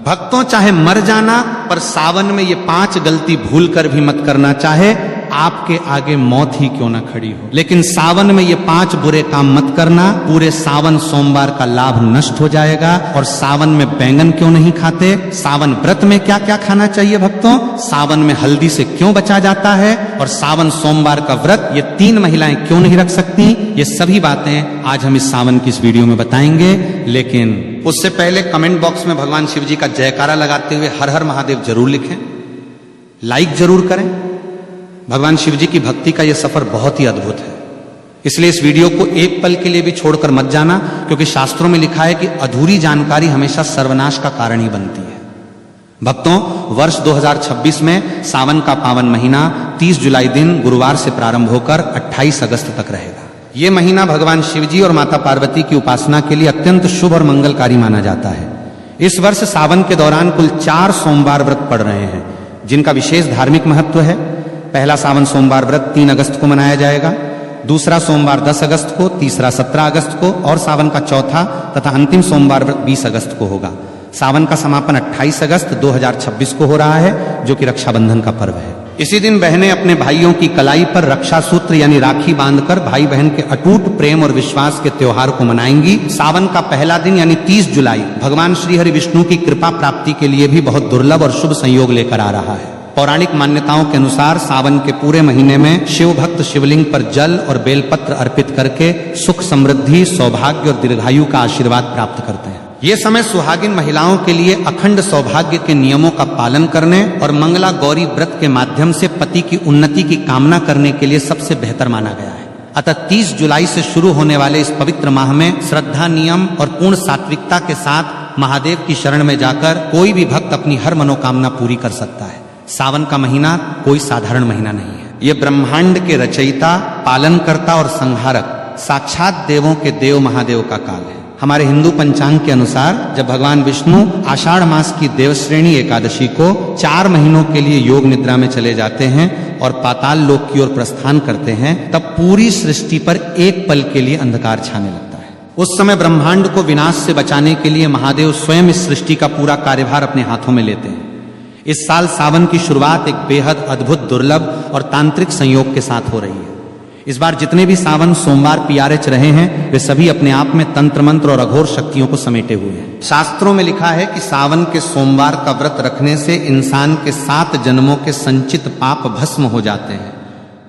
भक्तों, चाहे मर जाना, पर सावन में ये 5 गलती भूल कर भी मत करना। चाहे आपके आगे मौत ही क्यों ना खड़ी हो, लेकिन सावन में ये 5 बुरे काम मत करना। पूरे सावन सोमवार का लाभ नष्ट हो जाएगा। और सावन में बैंगन क्यों नहीं खाते? सावन व्रत में क्या क्या खाना चाहिए भक्तों? सावन में हल्दी से क्यों बचा जाता है? और सावन सोमवार का व्रत ये 3 महिलाएं क्यों नहीं रख सकती? ये सभी बातें आज हम इस सावन की इस वीडियो में बताएंगे। लेकिन उससे पहले कमेंट बॉक्स में भगवान शिव जी का जयकारा लगाते हुए हर हर महादेव जरूर लिखें, लाइक जरूर करें। भगवान शिव जी की भक्ति का यह सफर बहुत ही अद्भुत है, इसलिए इस वीडियो को एक पल के लिए भी छोड़कर मत जाना, क्योंकि शास्त्रों में लिखा है कि अधूरी जानकारी हमेशा सर्वनाश का कारण ही बनती है। भक्तों, वर्ष 2026 में सावन का पावन महीना 30 जुलाई दिन गुरुवार से प्रारंभ होकर 28 अगस्त तक रहेगा। यह महीना भगवान शिव जी और माता पार्वती की उपासना के लिए अत्यंत शुभ और मंगलकारी माना जाता है। इस वर्ष सावन के दौरान कुल 4 सोमवार व्रत पड़ रहे हैं, जिनका विशेष धार्मिक महत्व है। पहला सावन सोमवार व्रत 3 अगस्त को मनाया जाएगा, दूसरा सोमवार 10 अगस्त को, तीसरा 17 अगस्त को और सावन का चौथा तथा अंतिम सोमवार व्रत 20 अगस्त को होगा। सावन का समापन 28 अगस्त 2026 को हो रहा है, जो कि रक्षाबंधन का पर्व है। इसी दिन बहनें अपने भाइयों की कलाई पर रक्षा सूत्र यानी राखी बांधकर भाई बहन के अटूट प्रेम और विश्वास के त्योहार को मनाएंगी। सावन का पहला दिन यानी 30 जुलाई भगवान श्री हरि विष्णु की कृपा प्राप्ति के लिए भी बहुत दुर्लभ और शुभ संयोग लेकर आ रहा है। पौराणिक मान्यताओं के अनुसार सावन के पूरे महीने में शिव भक्त शिवलिंग पर जल और बेलपत्र अर्पित करके सुख समृद्धि, सौभाग्य और दीर्घायु का आशीर्वाद प्राप्त करते हैं। ये समय सुहागिन महिलाओं के लिए अखंड सौभाग्य के नियमों का पालन करने और मंगला गौरी व्रत के माध्यम से पति की उन्नति की कामना करने के लिए सबसे बेहतर माना गया है। अतः 30 जुलाई से शुरू होने वाले इस पवित्र माह में श्रद्धा, नियम और पूर्ण सात्विकता के साथ महादेव की शरण में जाकर कोई भी भक्त अपनी हर मनोकामना पूरी कर सकता है। सावन का महीना कोई साधारण महीना नहीं है। ये ब्रह्मांड के रचयिता, पालनकर्ता और संहारक साक्षात देवों के देव महादेव का काल है। हमारे हिंदू पंचांग के अनुसार जब भगवान विष्णु आषाढ़ मास की देवश्रेणी एकादशी को 4 महीनों के लिए योग निद्रा में चले जाते हैं और पाताल लोक की ओर प्रस्थान करते हैं, तब पूरी सृष्टि पर एक पल के लिए अंधकार छाने लगता है। उस समय ब्रह्मांड को विनाश से बचाने के लिए महादेव स्वयं इस सृष्टि का पूरा कार्यभार अपने हाथों में लेते हैं। इस साल सावन की शुरुआत एक बेहद अद्भुत, दुर्लभ और तांत्रिक संयोग के साथ हो रही है। इस बार जितने भी सावन सोमवार PRH रहे हैं, वे सभी अपने आप में तंत्र मंत्र और अघोर शक्तियों को समेटे हुए हैं। शास्त्रों में लिखा है कि सावन के सोमवार का व्रत रखने से इंसान के 7 जन्मों के संचित पाप भस्म हो जाते हैं।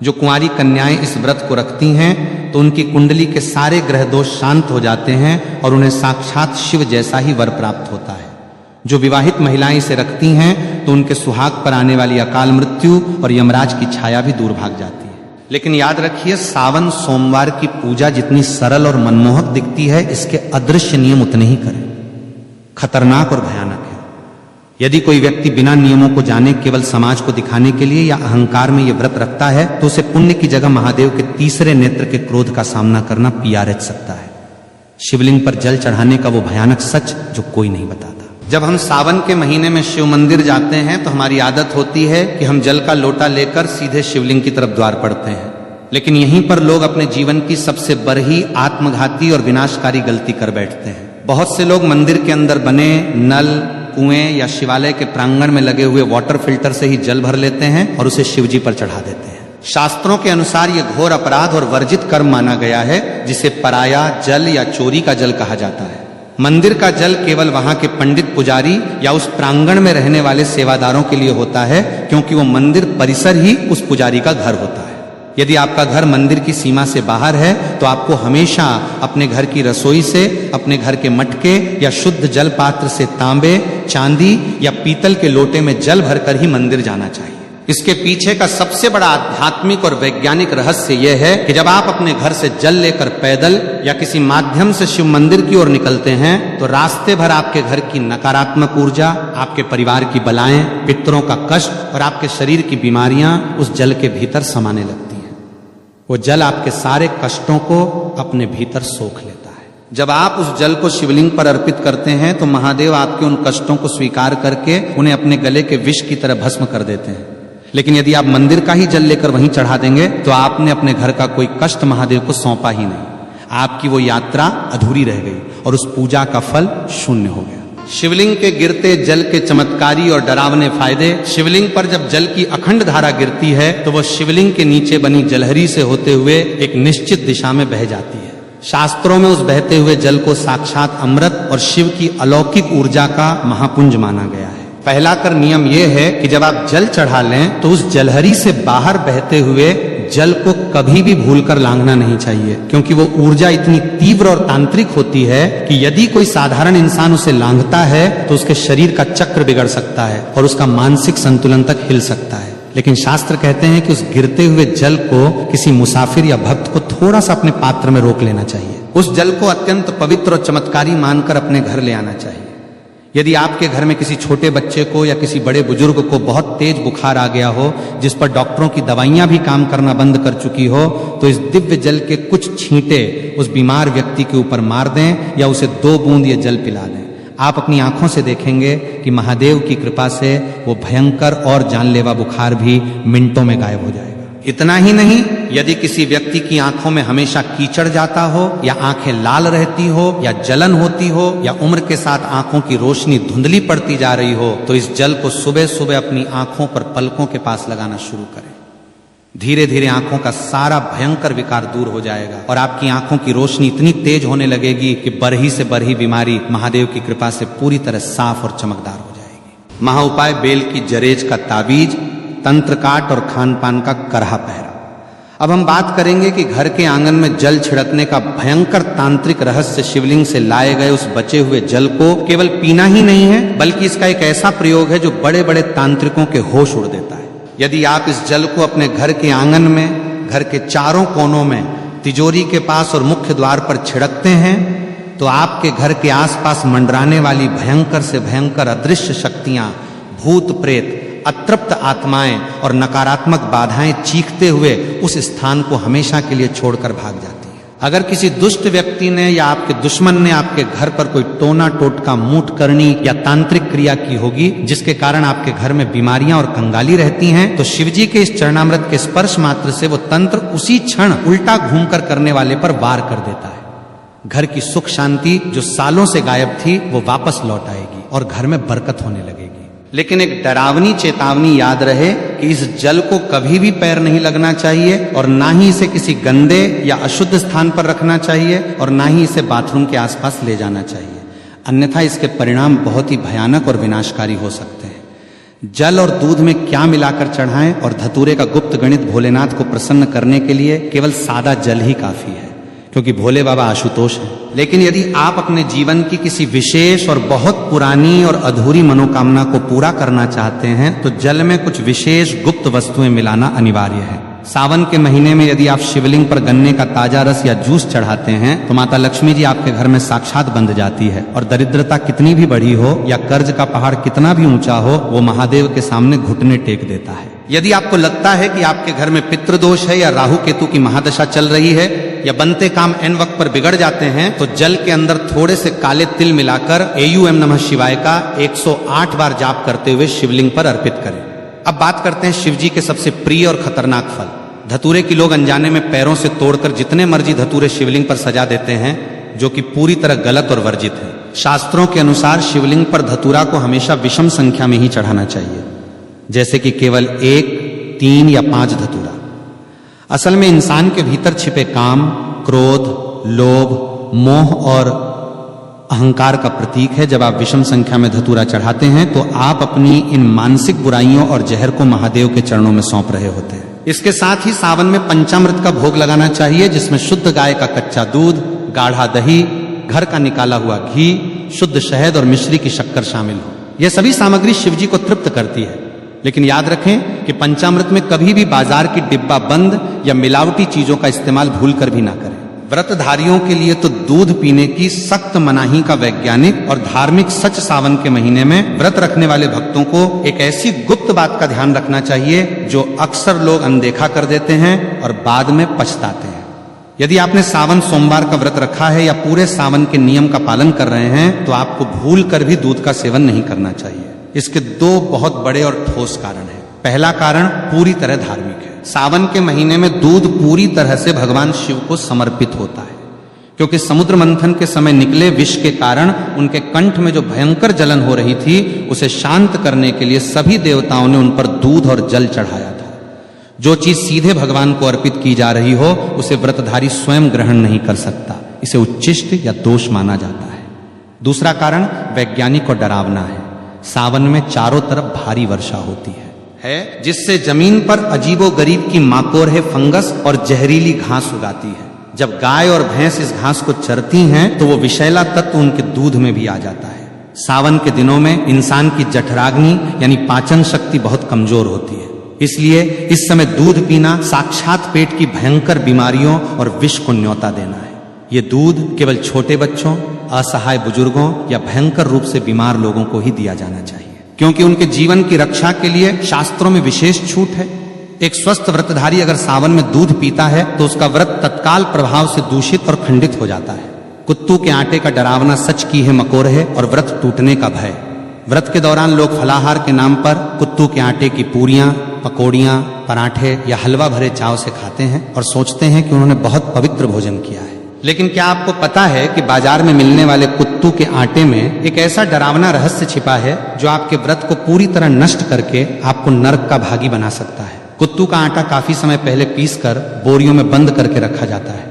जो कुंवारी कन्याएं इस व्रत को रखती हैं, तो उनकी कुंडली के सारे ग्रह दोष शांत हो जाते हैं और उन्हें साक्षात शिव जैसा ही वर प्राप्त होता है। जो विवाहित महिलाएं इसे रखती हैं, तो उनके सुहाग पर आने वाली अकाल मृत्यु और यमराज की छाया भी दूर भाग जाती है। लेकिन याद रखिए, सावन सोमवार की पूजा जितनी सरल और मनमोहक दिखती है, इसके अदृश्य नियम उतने ही करें खतरनाक और भयानक है। यदि कोई व्यक्ति बिना नियमों को जाने केवल समाज को दिखाने के लिए या अहंकार में यह व्रत रखता है, तो उसे पुण्य की जगह महादेव के तीसरे नेत्र के क्रोध का सामना करना PRH सकता है। शिवलिंग पर जल चढ़ाने का वो भयानक सच जो कोई नहीं बताता। जब हम सावन के महीने में शिव मंदिर जाते हैं, तो हमारी आदत होती है कि हम जल का लोटा लेकर सीधे शिवलिंग की तरफ द्वार पड़ते हैं। लेकिन यहीं पर लोग अपने जीवन की सबसे बड़ी आत्मघाती और विनाशकारी गलती कर बैठते हैं। बहुत से लोग मंदिर के अंदर बने नल, कुएं या शिवालय के प्रांगण में लगे हुए वाटर फिल्टर से ही जल भर लेते हैं और उसे शिव जी पर चढ़ा देते हैं। शास्त्रों के अनुसार यह घोर अपराध और वर्जित कर्म माना गया है, जिसे पराया जल या चोरी का जल कहा जाता है। मंदिर का जल केवल वहां के पंडित पुजारी या उस प्रांगण में रहने वाले सेवादारों के लिए होता है, क्योंकि वो मंदिर परिसर ही उस पुजारी का घर होता है। यदि आपका घर मंदिर की सीमा से बाहर है, तो आपको हमेशा अपने घर की रसोई से, अपने घर के मटके या शुद्ध जल पात्र से तांबे, चांदी या पीतल के लोटे में जल भरकर ही मंदिर जाना चाहिए। इसके पीछे का सबसे बड़ा आध्यात्मिक और वैज्ञानिक रहस्य यह है कि जब आप अपने घर से जल लेकर पैदल या किसी माध्यम से शिव मंदिर की ओर निकलते हैं, तो रास्ते भर आपके घर की नकारात्मक ऊर्जा, आपके परिवार की बलाएं, पितरों का कष्ट और आपके शरीर की बीमारियां उस जल के भीतर समाने लगती हैं। वो जल आपके सारे कष्टों को अपने भीतर सोख लेता है। जब आप उस जल को शिवलिंग पर अर्पित करते हैं, तो महादेव आपके उन कष्टों को स्वीकार करके उन्हें अपने गले के विष की तरह भस्म कर देते हैं। लेकिन यदि आप मंदिर का ही जल लेकर वहीं चढ़ा देंगे, तो आपने अपने घर का कोई कष्ट महादेव को सौंपा ही नहीं। आपकी वो यात्रा अधूरी रह गई और उस पूजा का फल शून्य हो गया। शिवलिंग के गिरते जल के चमत्कारी और डरावने फायदे। शिवलिंग पर जब जल की अखंड धारा गिरती है तो वह शिवलिंग के नीचे बनी जलहरी से होते हुए एक निश्चित दिशा में बह जाती है। शास्त्रों में उस बहते हुए जल को साक्षात अमृत और शिव की अलौकिक ऊर्जा का महापुंज माना गया है। पहला कर नियम यह है कि जब आप जल चढ़ा लें तो उस जलहरी से बाहर बहते हुए जल को कभी भी भूलकर लांघना नहीं चाहिए, क्योंकि वो ऊर्जा इतनी तीव्र और तांत्रिक होती है कि यदि कोई साधारण इंसान उसे लांघता है तो उसके शरीर का चक्र बिगड़ सकता है और उसका मानसिक संतुलन तक हिल सकता है। लेकिन शास्त्र कहते हैं कि उस गिरते हुए जल को किसी मुसाफिर या भक्त को थोड़ा सा अपने पात्र में रोक लेना चाहिए। उस जल को अत्यंत पवित्र और चमत्कारी मानकर अपने घर ले आना चाहिए। यदि आपके घर में किसी छोटे बच्चे को या किसी बड़े बुजुर्ग को बहुत तेज बुखार आ गया हो, जिस पर डॉक्टरों की दवाइयां भी काम करना बंद कर चुकी हो, तो इस दिव्य जल के कुछ छींटे उस बीमार व्यक्ति के ऊपर मार दें या उसे 2 बूंद ये जल पिला दें। आप अपनी आंखों से देखेंगे कि महादेव की कृपा से वो भयंकर और जानलेवा बुखार भी मिनटों में गायब हो जाएगा। इतना ही नहीं, यदि किसी व्यक्ति की आंखों में हमेशा कीचड़ जाता हो या आंखें लाल रहती हो या जलन होती हो या उम्र के साथ आंखों की रोशनी धुंधली पड़ती जा रही हो, तो इस जल को सुबह सुबह अपनी आंखों पर पलकों के पास लगाना शुरू करें। धीरे धीरे आंखों का सारा भयंकर विकार दूर हो जाएगा और आपकी आंखों की रोशनी इतनी तेज होने लगेगी कि बरही से बरही बीमारी महादेव की कृपा से पूरी तरह साफ और चमकदार हो जाएगी। महाउपाय बेल की जरेज का ताबीज, तंत्र काट और खान पान का करहा पहरा। अब हम बात करेंगे कि घर के आंगन में जल छिड़कने का भयंकर तांत्रिक रहस्य शिवलिंग से लाए गए उस बचे हुए जल को केवल पीना ही नहीं है, बल्कि इसका एक ऐसा प्रयोग है जो बड़े बड़े तांत्रिकों के होश उड़ देता है। यदि आप इस जल को अपने घर के आंगन में, घर के चारों कोनों में, तिजोरी के पास और मुख्य द्वार पर छिड़कते हैं तो आपके घर के आसपास मंडराने वाली भयंकर से भयंकर अदृश्य शक्तियां, भूत प्रेत, अतृप्त आत्माएं और नकारात्मक बाधाएं चीखते हुए उस स्थान को हमेशा के लिए छोड़कर भाग जाती हैं। अगर किसी दुष्ट व्यक्ति ने या आपके दुश्मन ने आपके घर पर कोई टोना टोटका, मूठ करनी या तांत्रिक क्रिया की होगी जिसके कारण आपके घर में बीमारियां और कंगाली रहती हैं, तो शिवजी के इस चरणामृत के स्पर्श मात्र से वो तंत्र उसी क्षण उल्टा घूमकर करने वाले पर वार कर देता है। घर की सुख शांति जो सालों से गायब थी वो वापस लौट आएगी और घर में बरकत होने लगेगी। लेकिन एक डरावनी चेतावनी याद रहे कि इस जल को कभी भी पैर नहीं लगना चाहिए और ना ही इसे किसी गंदे या अशुद्ध स्थान पर रखना चाहिए और ना ही इसे बाथरूम के आसपास ले जाना चाहिए, अन्यथा इसके परिणाम बहुत ही भयानक और विनाशकारी हो सकते हैं। जल और दूध में क्या मिलाकर चढ़ाएं और धतूरे का गुप्त गणित भोलेनाथ को प्रसन्न करने के लिए केवल सादा जल ही काफी है, क्योंकि भोले बाबा आशुतोष हैं। लेकिन यदि आप अपने जीवन की किसी विशेष और बहुत पुरानी और अधूरी मनोकामना को पूरा करना चाहते हैं तो जल में कुछ विशेष गुप्त वस्तुएं मिलाना अनिवार्य है। सावन के महीने में यदि आप शिवलिंग पर गन्ने का ताजा रस या जूस चढ़ाते हैं तो माता लक्ष्मी जी आपके घर में साक्षात बंध जाती है और दरिद्रता कितनी भी बड़ी हो या कर्ज का पहाड़ कितना भी ऊंचा हो, वो महादेव के सामने घुटने टेक देता है। यदि आपको लगता है कि आपके घर में पितृदोष है या राहु केतु की महादशा चल रही है या बनते काम एन वक्त पर बिगड़ जाते हैं, तो जल के अंदर थोड़े से काले तिल मिलाकर AUM नमः शिवाय का 108 बार जाप करते हुए शिवलिंग पर अर्पित करें। अब बात करते हैं शिवजी के सबसे प्रिय और खतरनाक फल धतूरे की। लोग अनजाने में पैरों से तोड़कर जितने मर्जी धतूरे शिवलिंग पर सजा देते हैं, जो कि पूरी तरह गलत और वर्जित है। शास्त्रों के अनुसार शिवलिंग पर धतूरा को हमेशा विषम संख्या में ही चढ़ाना चाहिए, जैसे कि केवल 1, 3 या 5 धतूरा। असल में इंसान के भीतर छिपे काम, क्रोध, लोभ, मोह और अहंकार का प्रतीक है। जब आप विषम संख्या में धतूरा चढ़ाते हैं तो आप अपनी इन मानसिक बुराइयों और जहर को महादेव के चरणों में सौंप रहे होते हैं। इसके साथ ही सावन में पंचामृत का भोग लगाना चाहिए, जिसमें शुद्ध गाय का कच्चा दूध, गाढ़ा दही, घर का निकाला हुआ घी, शुद्ध शहद और मिश्री की शक्कर शामिल हो। यह सभी सामग्री शिवजी को तृप्त करती है। लेकिन याद रखें कि पंचामृत में कभी भी बाजार की डिब्बा बंद या मिलावटी चीजों का इस्तेमाल भूलकर भी ना करें। व्रतधारियों के लिए तो दूध पीने की सख्त मनाही का वैज्ञानिक और धार्मिक सच सावन के महीने में व्रत रखने वाले भक्तों को एक ऐसी गुप्त बात का ध्यान रखना चाहिए जो अक्सर लोग अनदेखा कर देते हैं और बाद में पछताते हैं। यदि आपने सावन सोमवार का व्रत रखा है या पूरे सावन के नियम का पालन कर रहे हैं तो आपको भूल कर भी दूध का सेवन नहीं करना चाहिए। इसके 2 बहुत बड़े और ठोस कारण हैं। पहला कारण पूरी तरह धार्मिक है। सावन के महीने में दूध पूरी तरह से भगवान शिव को समर्पित होता है। क्योंकि समुद्र मंथन के समय निकले विष के कारण उनके कंठ में जो भयंकर जलन हो रही थी उसे शांत करने के लिए सभी देवताओं ने उन पर दूध और जल चढ़ाया था। जो चीज सीधे भगवान को अर्पित की जा रही हो उसे व्रतधारी स्वयं ग्रहण नहीं कर सकता, इसे उच्छिष्ट या दोष माना जाता है। दूसरा कारण वैज्ञानिक और डरावना है। सावन में चारों तरफ भारी वर्षा होती है जिससे जमीन पर अजीबोगरीब की माकोर फंगस और जहरीली घास उगाती है। जब गाय और भैंस इस घास को चरती हैं तो वो विषैला तत्व उनके दूध में भी आ जाता है। सावन के दिनों में इंसान की जठराग्नि यानी पाचन शक्ति बहुत कमजोर होती है, इसलिए इस समय दूध पीना साक्षात पेट की भयंकर बीमारियों और विष को न्योता देना है। ये दूध केवल छोटे बच्चों, असहाय बुजुर्गों या भयंकर रूप से बीमार लोगों को ही दिया जाना चाहिए, क्योंकि उनके जीवन की रक्षा के लिए शास्त्रों में विशेष छूट है। एक स्वस्थ व्रतधारी अगर सावन में दूध पीता है तो उसका व्रत तत्काल प्रभाव से दूषित और खंडित हो जाता है। कुत्तू के आटे का डरावना सच की है मकोर है और व्रत टूटने का भय। व्रत के दौरान लोग फलाहार के नाम पर कुत्तू के आटे की पूरियां, पकौड़ियां, पराठे या हलवा भरे चाव से खाते हैं और सोचते हैं कि उन्होंने बहुत पवित्र भोजन किया है। लेकिन क्या आपको पता है कि बाजार में मिलने वाले कुत्तू के आटे में एक ऐसा डरावना रहस्य छिपा है जो आपके व्रत को पूरी तरह नष्ट करके आपको नरक का भागी बना सकता है। कुत्तू का आटा काफी समय पहले पीसकर बोरियों में बंद करके रखा जाता है,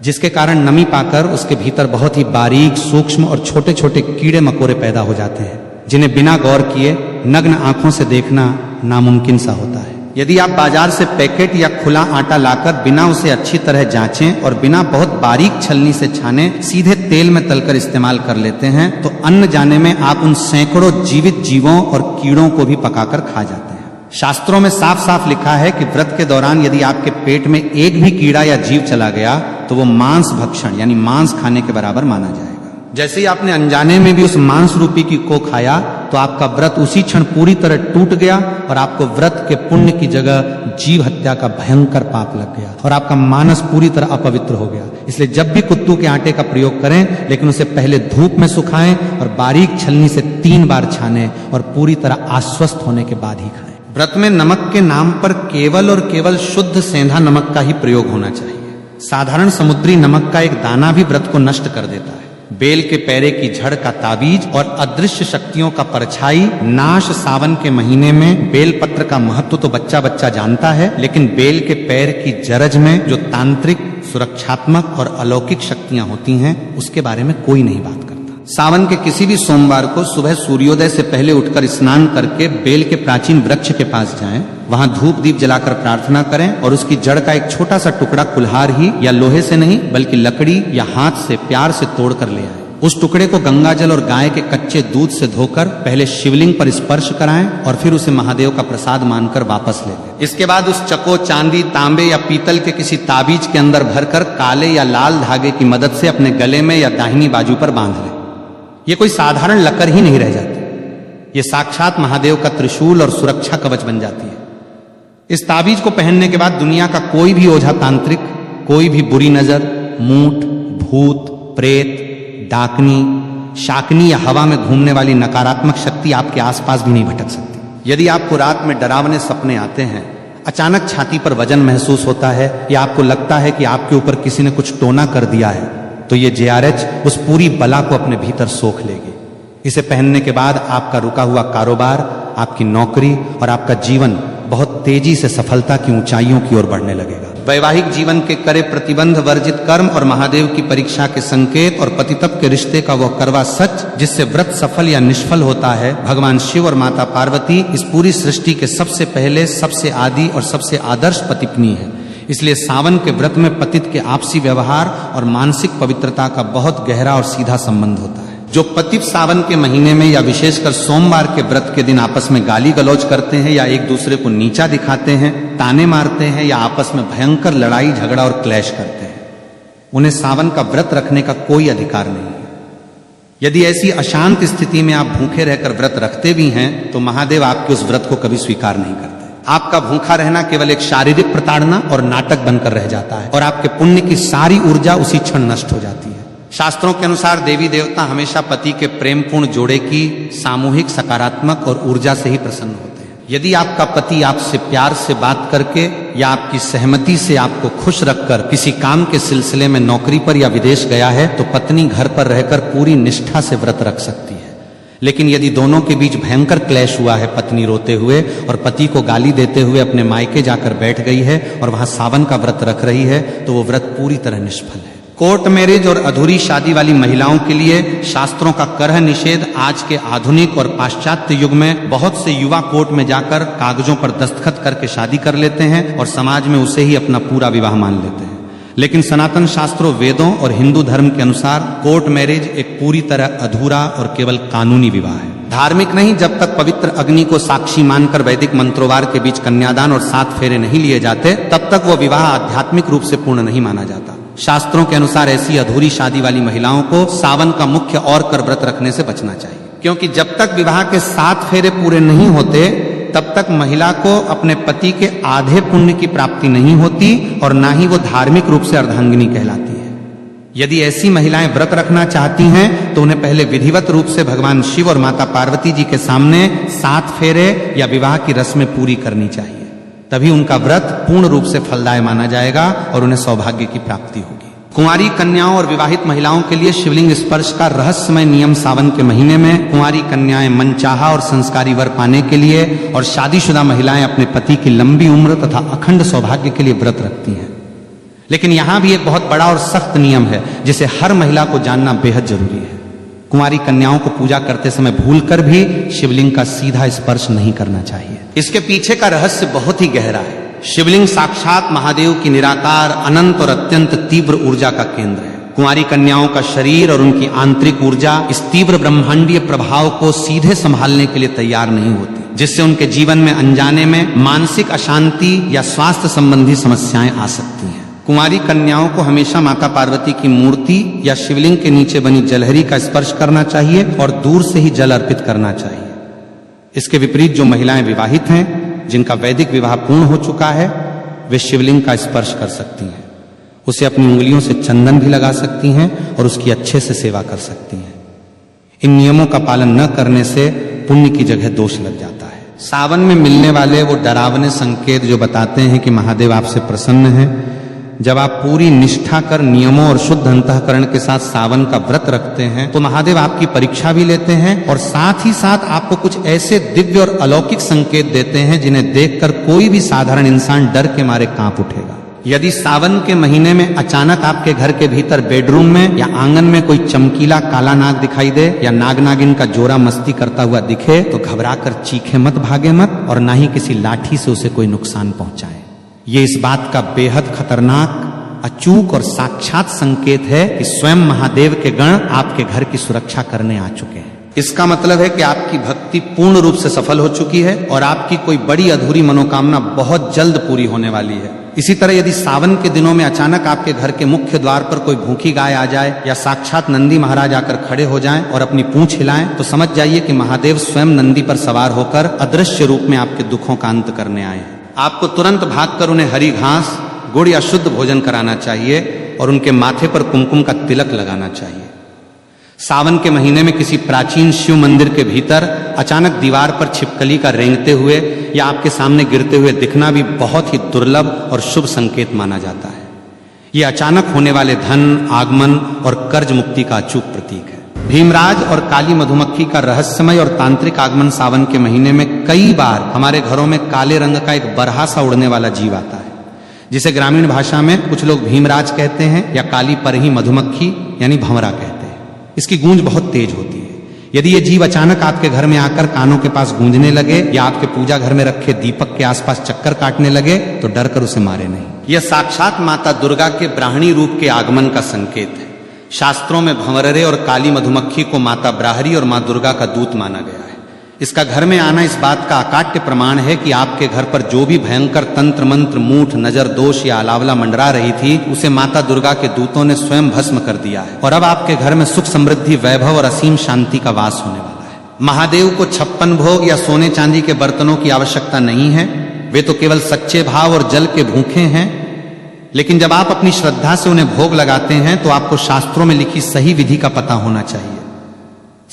जिसके कारण नमी पाकर उसके भीतर बहुत ही बारीक, सूक्ष्म और छोटे छोटे कीड़े मकोड़े पैदा हो जाते हैं, जिन्हें बिना गौर किए नग्न आंखों से देखना नामुमकिन सा होता है। यदि आप बाजार से पैकेट या खुला आटा लाकर बिना उसे अच्छी तरह जांचें और बिना बहुत बारीक छलनी से छाने सीधे तेल में तलकर इस्तेमाल कर लेते हैं तो अन्न जाने में आप उन सैकड़ों जीवित जीवों और कीड़ों को भी पकाकर खा जाते हैं। शास्त्रों में साफ साफ लिखा है कि व्रत के दौरान यदि आपके पेट में एक भी कीड़ा या जीव चला गया तो वो मांस भक्षण यानी मांस खाने के बराबर माना जाएगा। जैसे ही आपने अनजाने में भी उस मांस रूपी की को खाया तो आपका व्रत उसी क्षण पूरी तरह टूट गया और आपको व्रत के पुण्य की जगह जीव हत्या का भयंकर पाप लग गया और आपका मानस पूरी तरह अपवित्र हो गया। इसलिए जब भी कुत्तू के आटे का प्रयोग करें, लेकिन उसे पहले धूप में सुखाएं और बारीक छलनी से 3 बार छानें और पूरी तरह आश्वस्त होने के बाद ही खाएं। व्रत में नमक के नाम पर केवल और केवल शुद्ध सेंधा नमक का ही प्रयोग होना चाहिए। साधारण समुद्री नमक का एक दाना भी व्रत को नष्ट कर देता है। बेल के पैरे की झड़ का ताबीज और अदृश्य शक्तियों का परछाई नाश सावन के महीने में बेल पत्र का महत्व तो बच्चा बच्चा जानता है, लेकिन बेल के पैर की जरज में जो तांत्रिक, सुरक्षात्मक और अलौकिक शक्तियां होती हैं उसके बारे में कोई नहीं बात करता। सावन के किसी भी सोमवार को सुबह सूर्योदय से पहले उठकर स्नान करके बेल के प्राचीन वृक्ष के पास जाएं, वहां धूप दीप जलाकर प्रार्थना करें और उसकी जड़ का एक छोटा सा टुकड़ा कुल्हार ही या लोहे से नहीं बल्कि लकड़ी या हाथ से प्यार से तोड़कर ले आए। उस टुकड़े को गंगाजल और गाय के कच्चे दूध से धोकर पहले शिवलिंग पर स्पर्श कराएं और फिर उसे महादेव का प्रसाद मानकर वापस ले लें। इसके बाद उस चको, चांदी, तांबे या पीतल के किसी ताबीज के अंदर भरकर काले या लाल धागे की मदद से अपने गले में या दाहिनी बाजू पर बांध लें। ये कोई साधारण लकर ही नहीं रह जाती, ये साक्षात महादेव का त्रिशूल और सुरक्षा कवच बन जाती है। इस ताबीज को पहनने के बाद दुनिया का कोई भी ओझा तांत्रिक, कोई भी बुरी नजर, मूठ, भूत, प्रेत, डाकनी, शाकनी या हवा में घूमने वाली नकारात्मक शक्ति आपके आसपास भी नहीं भटक सकती। यदि आपको रात में डरावने सपने आते हैं, अचानक छाती पर वजन महसूस होता है या आपको लगता है कि आपके ऊपर किसी ने कुछ टोना कर दिया है, तो ये JRH उस पूरी बला को अपने भीतर सोख लेगी। इसे पहनने के बाद आपका रुका हुआ कारोबार, आपकी नौकरी और आपका जीवन बहुत तेजी से सफलता की ऊंचाइयों की ओर बढ़ने लगेगा। वैवाहिक जीवन के करे प्रतिबंध वर्जित कर्म और महादेव की परीक्षा के संकेत और पतितप के रिश्ते का वह करवा सच जिससे व्रत सफल या निष्फल होता है, भगवान शिव और माता पार्वती इस पूरी सृष्टि के सबसे पहले, सबसे आदि और सबसे आदर्श पतिपत्नी है। इसलिए सावन के व्रत में पतित के आपसी व्यवहार और मानसिक पवित्रता का बहुत गहरा और सीधा संबंध होता है। जो पतित सावन के महीने में या विशेषकर सोमवार के व्रत के दिन आपस में गाली गलौज करते हैं या एक दूसरे को नीचा दिखाते हैं, ताने मारते हैं या आपस में भयंकर लड़ाई झगड़ा और क्लैश करते हैं, उन्हें सावन का व्रत रखने का कोई अधिकार नहीं है। यदि ऐसी अशांत स्थिति में आप भूखे रहकर व्रत रखते भी हैं तो महादेव आपके उस व्रत को कभी स्वीकार नहीं करते। आपका भूखा रहना केवल एक शारीरिक प्रताड़ना और नाटक बनकर रह जाता है और आपके पुण्य की सारी ऊर्जा उसी क्षण नष्ट हो जाती है। शास्त्रों के अनुसार देवी देवता हमेशा पति के प्रेमपूर्ण जोड़े की सामूहिक, सकारात्मक और ऊर्जा से ही प्रसन्न होते हैं। यदि आपका पति आपसे प्यार से बात करके या आपकी सहमति से आपको खुश रखकर किसी काम के सिलसिले में नौकरी पर या विदेश गया है तो पत्नी घर पर रहकर पूरी निष्ठा से व्रत रख सकती है। लेकिन यदि दोनों के बीच भयंकर क्लेश हुआ है, पत्नी रोते हुए और पति को गाली देते हुए अपने मायके जाकर बैठ गई है और वहां सावन का व्रत रख रही है, तो वो व्रत पूरी तरह निष्फल है। कोर्ट मैरिज और अधूरी शादी वाली महिलाओं के लिए शास्त्रों का करह निषेध आज के आधुनिक और पाश्चात्य युग में बहुत से युवा कोर्ट में जाकर कागजों पर दस्तखत करके शादी कर लेते हैं और समाज में उसे ही अपना पूरा विवाह मान लेते हैं। लेकिन सनातन शास्त्रों, वेदों और हिंदू धर्म के अनुसार कोर्ट मैरिज एक पूरी तरह अधूरा और केवल कानूनी विवाह है। धार्मिक नहीं, जब तक पवित्र अग्नि को साक्षी मानकर वैदिक मंत्रोवार के बीच कन्यादान और 7 फेरे नहीं लिए जाते, तब तक वो विवाह आध्यात्मिक रूप से पूर्ण नहीं माना जाता। शास्त्रों के अनुसार ऐसी अधूरी शादी वाली महिलाओं को सावन का मुख्य और कर व्रत रखने से बचना चाहिए, क्योंकि जब तक विवाह के 7 फेरे पूरे नहीं होते तब तक महिला को अपने पति के आधे पुण्य की प्राप्ति नहीं होती और ना ही वो धार्मिक रूप से अर्धांगिनी कहलाती है। यदि ऐसी महिलाएं व्रत रखना चाहती हैं तो उन्हें पहले विधिवत रूप से भगवान शिव और माता पार्वती जी के सामने 7 फेरे या विवाह की रस्में पूरी करनी चाहिए, तभी उनका व्रत पूर्ण रूप से फलदायी माना जाएगा और उन्हें सौभाग्य की प्राप्ति होगी। कुंवारी कन्याओं और विवाहित महिलाओं के लिए शिवलिंग स्पर्श का रहस्यमय नियम सावन के महीने में कुंवारी कन्याएं मनचाहा और संस्कारी वर पाने के लिए और शादीशुदा महिलाएं अपने पति की लंबी उम्र तथा अखंड सौभाग्य के लिए व्रत रखती हैं। लेकिन यहां भी एक बहुत बड़ा और सख्त नियम है जिसे हर महिला को जानना बेहद जरूरी है। कुंवारी कन्याओं को पूजा करते समय भूलकर भी शिवलिंग का सीधा स्पर्श नहीं करना चाहिए। इसके पीछे का रहस्य बहुत ही गहरा है। शिवलिंग साक्षात महादेव की निराकार, अनंत और अत्यंत तीव्र ऊर्जा का केंद्र है। कुंवारी कन्याओं का शरीर और उनकी आंतरिक ऊर्जा इस तीव्र ब्रह्मांडीय प्रभाव को सीधे संभालने के लिए तैयार नहीं होती, जिससे उनके जीवन में अनजाने में मानसिक अशांति या स्वास्थ्य संबंधी समस्याएं आ सकती हैं। कुंवारी कन्याओं को हमेशा माता पार्वती की मूर्ति या शिवलिंग के नीचे बनी जलहरी का स्पर्श करना चाहिए और दूर से ही जल अर्पित करना चाहिए। इसके विपरीत जो महिलाएं विवाहित हैं, जिनका वैदिक विवाह पूर्ण हो चुका है, वे शिवलिंग का स्पर्श कर सकती हैं। उसे अपनी उंगलियों से चंदन भी लगा सकती हैं और उसकी अच्छे से सेवा कर सकती हैं। इन नियमों का पालन न करने से पुण्य की जगह दोष लग जाता है। सावन में मिलने वाले वो डरावने संकेत जो बताते हैं कि महादेव आपसे प्रसन्न हैं, जब आप पूरी निष्ठा कर नियमों और शुद्ध अंतःकरण के साथ सावन का व्रत रखते हैं तो महादेव आपकी परीक्षा भी लेते हैं और साथ ही साथ आपको कुछ ऐसे दिव्य और अलौकिक संकेत देते हैं जिन्हें देखकर कोई भी साधारण इंसान डर के मारे कांप उठेगा। यदि सावन के महीने में अचानक आपके घर के भीतर बेडरूम में या आंगन में कोई चमकीला काला नाग दिखाई दे या नाग नागिन का जोरा मस्ती करता हुआ दिखे तो घबराकर चीखे मत, भागे मत और ना ही किसी लाठी से उसे कोई नुकसान पहुंचाए। ये इस बात का बेहद खतरनाक, अचूक और साक्षात संकेत है कि स्वयं महादेव के गण आपके घर की सुरक्षा करने आ चुके हैं। इसका मतलब है कि आपकी भक्ति पूर्ण रूप से सफल हो चुकी है और आपकी कोई बड़ी अधूरी मनोकामना बहुत जल्द पूरी होने वाली है। इसी तरह यदि सावन के दिनों में अचानक आपके घर के मुख्य द्वार पर कोई भूखी गाय आ जाए या साक्षात नंदी महाराज आकर खड़े हो जाएं और अपनी पूंछ हिलाएं तो समझ जाइए कि महादेव स्वयं नंदी पर सवार होकर अदृश्य रूप में आपके दुखों का अंत करने आए हैं। आपको तुरंत भागकर उन्हें हरी घास, गुड़ या शुद्ध भोजन कराना चाहिए और उनके माथे पर कुमकुम का तिलक लगाना चाहिए। सावन के महीने में किसी प्राचीन शिव मंदिर के भीतर अचानक दीवार पर छिपकली का रेंगते हुए या आपके सामने गिरते हुए दिखना भी बहुत ही दुर्लभ और शुभ संकेत माना जाता है। ये अचानक होने वाले धन, आगमन और कर्ज मुक्ति का अचूक प्रतीक है। भीमराज और काली मधुमक्खी का रहस्यमय और तांत्रिक आगमन सावन के महीने में कई बार हमारे घरों में काले रंग का एक बरहा सा उड़ने वाला जीव आता है, जिसे ग्रामीण भाषा में कुछ लोग भीमराज कहते हैं या काली परही मधुमक्खी यानी भंवरा कहते हैं। इसकी गूंज बहुत तेज होती है। यदि ये जीव अचानक आपके घर में आकर कानों के पास गूंजने लगे या आपके पूजा घर में रखे दीपक के आसपास चक्कर काटने लगे तो डर कर उसे मारे नहीं। यह साक्षात माता दुर्गा के ब्राह्मणी रूप के आगमन का संकेत है। शास्त्रों में भंवरे और काली मधुमक्खी को माता ब्राहरी और मां दुर्गा का दूत माना गया है। इसका घर में आना इस बात का अकाट्य प्रमाण है कि आपके घर पर जो भी भयंकर तंत्र मंत्र, मूठ, नजर दोष या अलावला मंडरा रही थी उसे माता दुर्गा के दूतों ने स्वयं भस्म कर दिया है और अब आपके घर में सुख, समृद्धि, वैभव और असीम शांति का वास होने वाला है। महादेव को 56 भोग या सोने चांदी के बर्तनों की आवश्यकता नहीं है, वे तो केवल सच्चे भाव और जल के भूखे हैं। लेकिन जब आप अपनी श्रद्धा से उन्हें भोग लगाते हैं तो आपको शास्त्रों में लिखी सही विधि का पता होना चाहिए।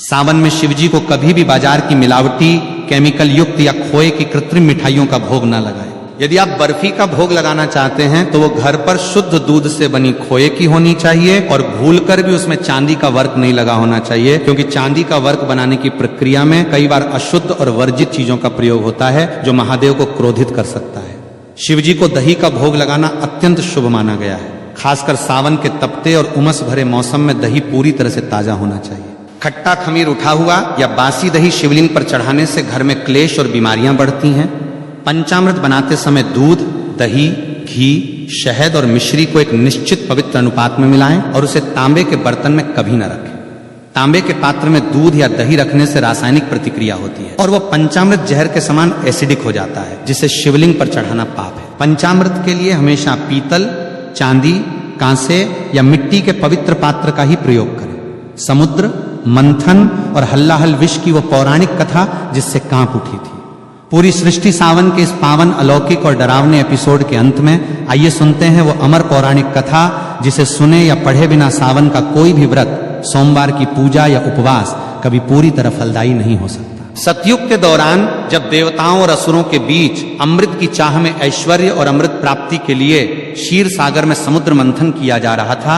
सावन में शिवजी को कभी भी बाजार की मिलावटी, केमिकल युक्त या खोए की कृत्रिम मिठाइयों का भोग न लगाएं। यदि आप बर्फी का भोग लगाना चाहते हैं तो वो घर पर शुद्ध दूध से बनी खोए की होनी चाहिए और भूलकर भी उसमें चांदी का वर्क नहीं लगा होना चाहिए, क्योंकि चांदी का वर्क बनाने की प्रक्रिया में कई बार अशुद्ध और वर्जित चीजों का प्रयोग होता है जो महादेव को क्रोधित कर सकता है। शिवजी को दही का भोग लगाना अत्यंत शुभ माना गया है। खासकर सावन के तपते और उमस भरे मौसम में दही पूरी तरह से ताजा होना चाहिए। खट्टा खमीर उठा हुआ या बासी दही शिवलिंग पर चढ़ाने से घर में क्लेश और बीमारियां बढ़ती हैं। पंचामृत बनाते समय दूध, दही, घी, शहद और मिश्री को एक निश्चित पवित्र अनुपात में मिलाएं और उसे तांबे के बर्तन में कभी न रखें। तांबे के पात्र में दूध या दही रखने से रासायनिक प्रतिक्रिया होती है और वह पंचामृत जहर के समान एसिडिक हो जाता है, जिसे शिवलिंग पर चढ़ाना पाप है। पंचामृत के लिए हमेशा पीतल, चांदी, कांसे या मिट्टी के पवित्र पात्र का ही प्रयोग करें। समुद्र मंथन और हल्लाहल विष की वो पौराणिक कथा जिससे कांप उठी थी। पूरी सृष्टि सावन के इस पावन, अलौकिक और डरावने एपिसोड के अंत में आइए सुनते हैं वो अमर पौराणिक कथा जिसे सुने या पढ़े बिना सावन का कोई भी व्रत, सोमवार की पूजा या उपवास कभी पूरी तरह फलदायी नहीं हो सकता। सतयुग के दौरान जब देवताओं और असुरों के बीच अमृत की चाह में ऐश्वर्य और अमृत प्राप्ति के लिए क्षीर सागर में समुद्र मंथन किया जा रहा था,